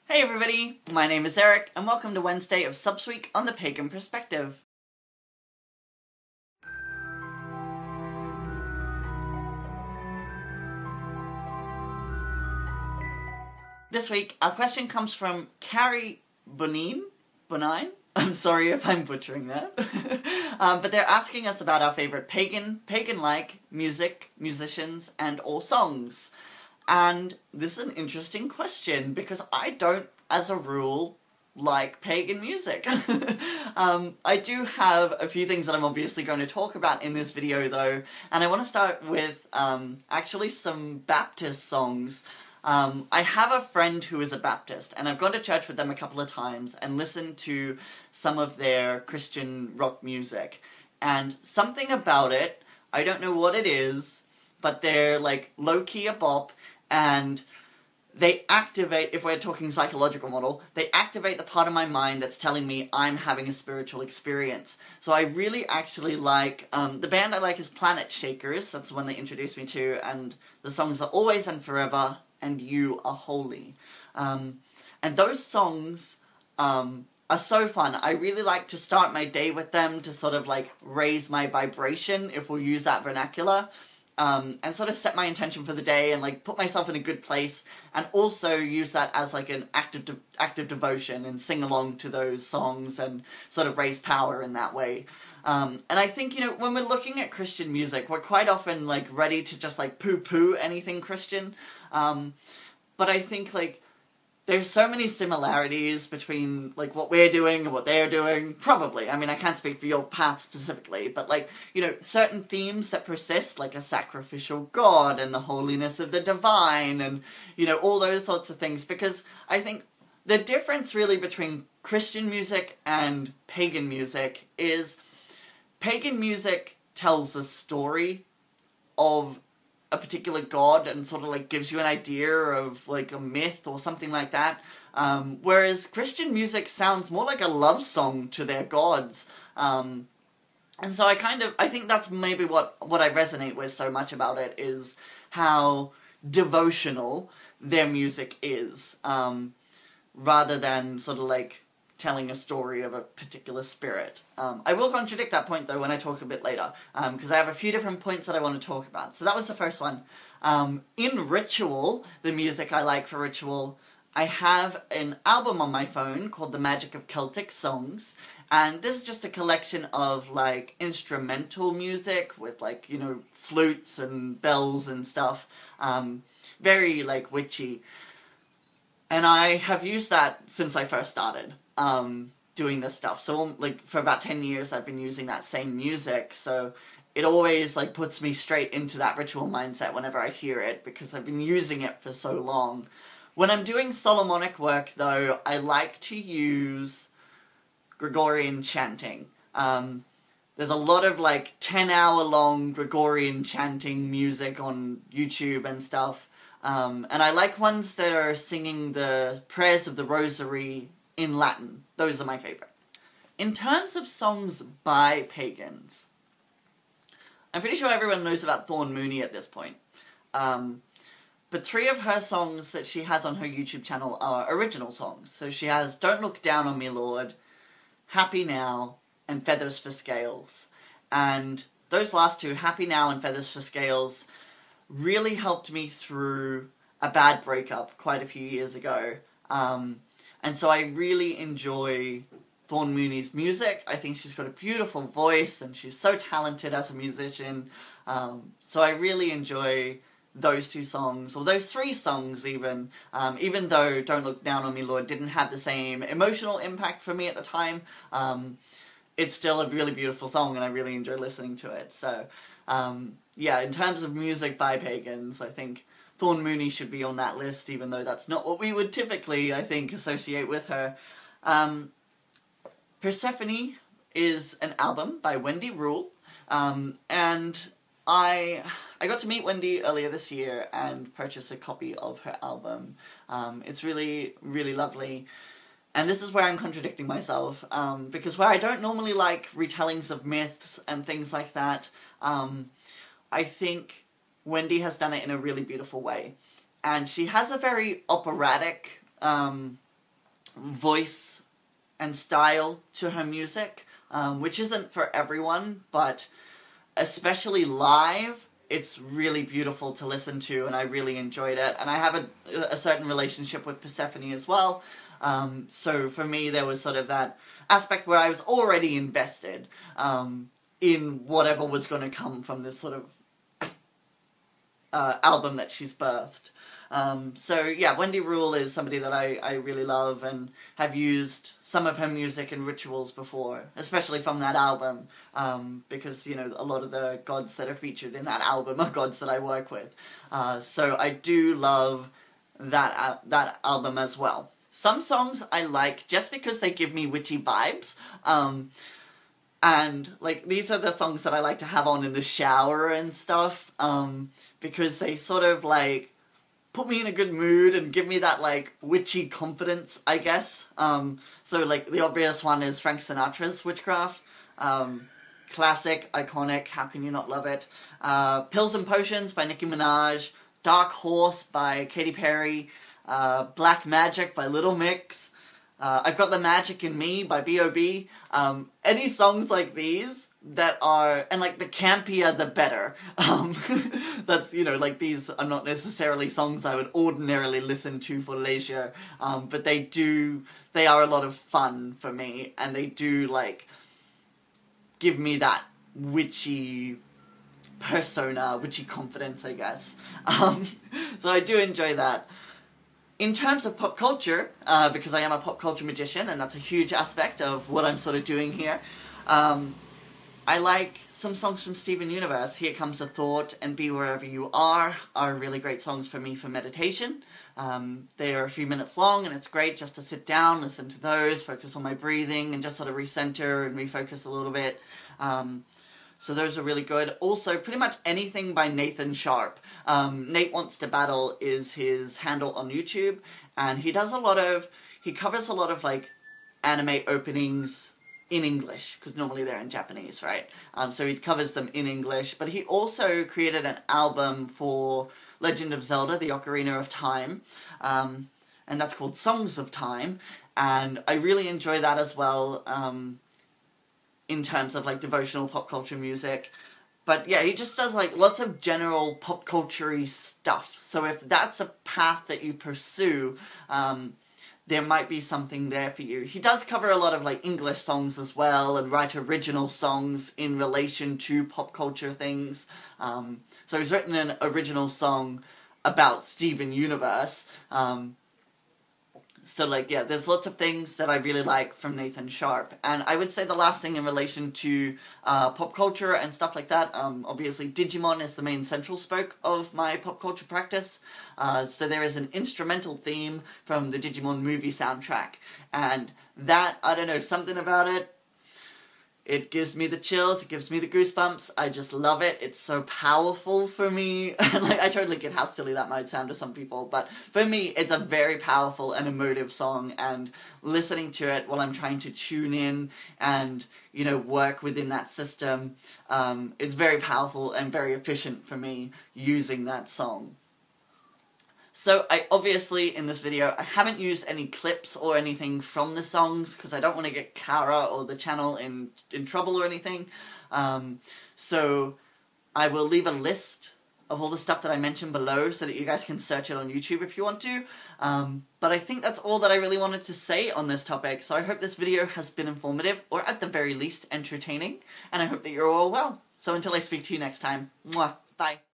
Hey everybody, my name is Eric, and welcome to Wednesday of Subsweek on the Pagan Perspective. This week, our question comes from Carrie Bonine? I'm sorry if I'm butchering that. But they're asking us about our favorite pagan-like music, musicians, and or songs. And this is an interesting question, because I don't, as a rule, like pagan music. I do have a few things that I'm obviously going to talk about in this video, though, and I want to start with, actually some Baptist songs. I have a friend who is a Baptist, and I've gone to church with them a couple of times and listened to some of their Christian rock music. And something about it, I don't know what it is, but they're like low-key a bop, and they activate, if we're talking psychological model, they activate the part of my mind that's telling me I'm having a spiritual experience. So I really actually like, the band I like is Planetshakers, that's the one they introduced me to, and the songs are Always and Forever, and You Are Holy. And those songs are so fun. I really like to start my day with them to sort of like raise my vibration, if we'll use that vernacular. And sort of set my intention for the day and like put myself in a good place, and also use that as like an active devotion and sing along to those songs and sort of raise power in that way. And I think, you know, when we're looking at Christian music, we're quite often like ready to just like poo-poo anything Christian. But I think like there's so many similarities between, like, what we're doing and what they're doing. Probably. I mean, I can't speak for your path specifically, but, like, you know, certain themes that persist, like a sacrificial God and the holiness of the divine and, you know, all those sorts of things. Because I think the difference really between Christian music and pagan music is pagan music tells a story of a particular god and sort of like gives you an idea of like a myth or something like that, whereas Christian music sounds more like a love song to their gods, and so I think that's maybe what I resonate with so much about it, is how devotional their music is, rather than sort of like telling a story of a particular spirit. I will contradict that point, though, when I talk a bit later, because I have a few different points that I want to talk about. So that was the first one. In Ritual, the music I like for Ritual, I have an album on my phone called The Magic of Celtic Songs, and this is just a collection of, like, instrumental music with, like, you know, flutes and bells and stuff. Very, like, witchy. And I have used that since I first started doing this stuff. So, like, for about 10 years I've been using that same music, so it always, like, puts me straight into that ritual mindset whenever I hear it, because I've been using it for so long. When I'm doing Solomonic work, though, I like to use Gregorian chanting. There's a lot of, like, 10-hour-long Gregorian chanting music on YouTube and stuff. And I like ones that are singing the prayers of the Rosary in Latin. Those are my favorite. In terms of songs by pagans, I'm pretty sure everyone knows about Thorn Mooney at this point. But 3 of her songs that she has on her YouTube channel are original songs. So she has Don't Look Down on Me, Lord, Happy Now, and Feathers for Scales. And those last 2, Happy Now and Feathers for Scales, really helped me through a bad breakup quite a few years ago. And so I really enjoy Thorn Mooney's music. I think she's got a beautiful voice, and she's so talented as a musician. So I really enjoy those 2 songs, or those 3 songs even. Even though Don't Look Down on Me, Lord didn't have the same emotional impact for me at the time, it's still a really beautiful song, and I really enjoy listening to it. So, yeah, in terms of music by pagans, I think Thorn Mooney should be on that list, even though that's not what we would typically, I think, associate with her. Persephone is an album by Wendy, and I got to meet Wendy earlier this year and purchased a copy of her album. It's really, really lovely. And this is where I'm contradicting myself, because where I don't normally like retellings of myths and things like that, I think Wendy has done it in a really beautiful way. And she has a very operatic voice and style to her music, which isn't for everyone, but especially live, it's really beautiful to listen to, and I really enjoyed it. And I have a certain relationship with Persephone as well, so for me there was sort of that aspect where I was already invested in whatever was going to come from this sort of album that she's birthed. So yeah, Wendy Rule is somebody that I really love and have used some of her music in rituals before, especially from that album, because, you know, a lot of the gods that are featured in that album are gods that I work with. So I do love that album as well. Some songs I like just because they give me witchy vibes, and, like, these are the songs that I like to have on in the shower and stuff, because they sort of, like, put me in a good mood and give me that, like, witchy confidence, I guess. So, like, the obvious one is Frank Sinatra's Witchcraft. Classic, iconic, how can you not love it? Pills and Potions by Nicki Minaj. Dark Horse by Katy Perry. Black Magic by Little Mix. I've Got the Magic in Me by B.O.B. Any songs like these that are, and like the campier the better. That's, you know, like these are not necessarily songs I would ordinarily listen to for leisure, but they are a lot of fun for me, and they do, like, give me that witchy persona, witchy confidence, I guess. So I do enjoy that. In terms of pop culture, because I am a pop culture magician, and that's a huge aspect of what I'm sort of doing here, I like some songs from Steven Universe. Here Comes a Thought and Be Wherever You Are really great songs for me for meditation. They are a few minutes long, and it's great just to sit down, listen to those, focus on my breathing, and just sort of recenter and refocus a little bit. So those are really good. Also, pretty much anything by Nathan Sharp. Nate Wants to Battle is his handle on YouTube, and he covers a lot of, like, anime openings in English, because normally they're in Japanese, right? So he covers them in English, but he also created an album for Legend of Zelda, the Ocarina of Time, and that's called Songs of Time, and I really enjoy that as well, in terms of, like, devotional pop culture music. But yeah, he just does, like, lots of general pop culture-y stuff, so if that's a path that you pursue, there might be something there for you. He does cover a lot of, like, English songs as well, and write original songs in relation to pop culture things. So he's written an original song about Steven Universe. So, like, yeah, there's lots of things that I really like from Nathan Sharp. And I would say the last thing in relation to pop culture and stuff like that, obviously Digimon is the main central spoke of my pop culture practice. So there is an instrumental theme from the Digimon movie soundtrack. And that, I don't know, something about it, it gives me the chills, it gives me the goosebumps, I just love it, it's so powerful for me. Like, I totally get how silly that might sound to some people, but for me, it's a very powerful and emotive song, and listening to it while I'm trying to tune in and, you know, work within that system, it's very powerful and very efficient for me using that song. So, I obviously, in this video, I haven't used any clips or anything from the songs, because I don't want to get Kara or the channel in trouble or anything. So, I will leave a list of all the stuff that I mentioned below, so that you guys can search it on YouTube if you want to. But I think that's all that I really wanted to say on this topic, so I hope this video has been informative, or at the very least, entertaining, and I hope that you're all well. So until I speak to you next time, mwah, bye.